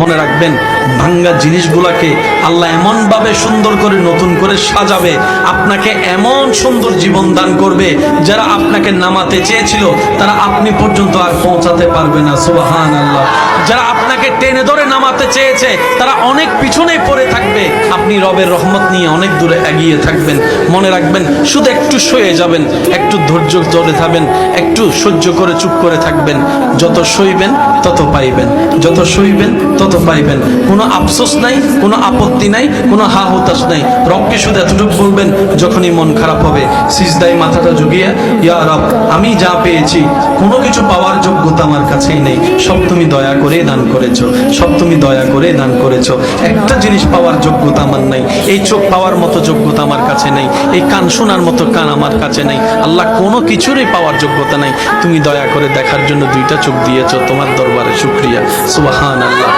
মনে রাখবেন, ভাঙ্গা জিনিসগুলোকে আল্লাহ এমনভাবে সুন্দর করে নতুন করে সাজাবে, আপনাকে এমন সুন্দর জীবন দান করবে, যারা আপনাকে নামাতে চেয়েছিল তারা আপনি পর্যন্ত আর পৌঁছাতে পারবে না। সুবহানাল্লাহ। যারা আপনাকে টেনে ধরে নামাতে চেয়েছে তারা অনেক পিছনেই পড়ে থাকবে, আপনি রবের রহমত নিয়ে অনেক দূরে এগিয়ে থাকবেন। মনে রাখবেন, শুধু একটু সয়ে যাবেন, একটু ধৈর্য ধরে থাকবেন, একটু সহ্য করে চুপ করে থাকবেন। যত সইবেন তত পাইবেন, যত সইবেন তত পাইবেন। কোনো আফসোস নাই, কোনো আপত্তি নাই, কোনো হা হতাশ নাই। রবকে শুধু এতটুকু বলবেন, যখনই মন খারাপ হবে সিজদায় মাথাটা ঝুঁকিয়ে, ইয়া রব, আমি যা পেয়েছি কোনো কিছু পাওয়ার যোগ্যতা আমার কাছেই নেই, সব তুমি দয়া করে দান করেছো, সব তুমি দয়া করে দান করেছো। একটা জিনিস পাওয়ার যোগ্যতা আমার নাই, এই চোখ পাওয়ার মতো যোগ্যতা আমার কাছে নেই, এই কান শোনার মতো কান আমার কাছে নেই। আল্লাহ, কোনো কিছুরই পাওয়ার যোগ্যতা নাই, তুমি দয়া করে দেখার জন্য দুইটা চোখ দিয়েছো, তোমার দরবারে শুকরিয়া। সুবহানাল্লাহ।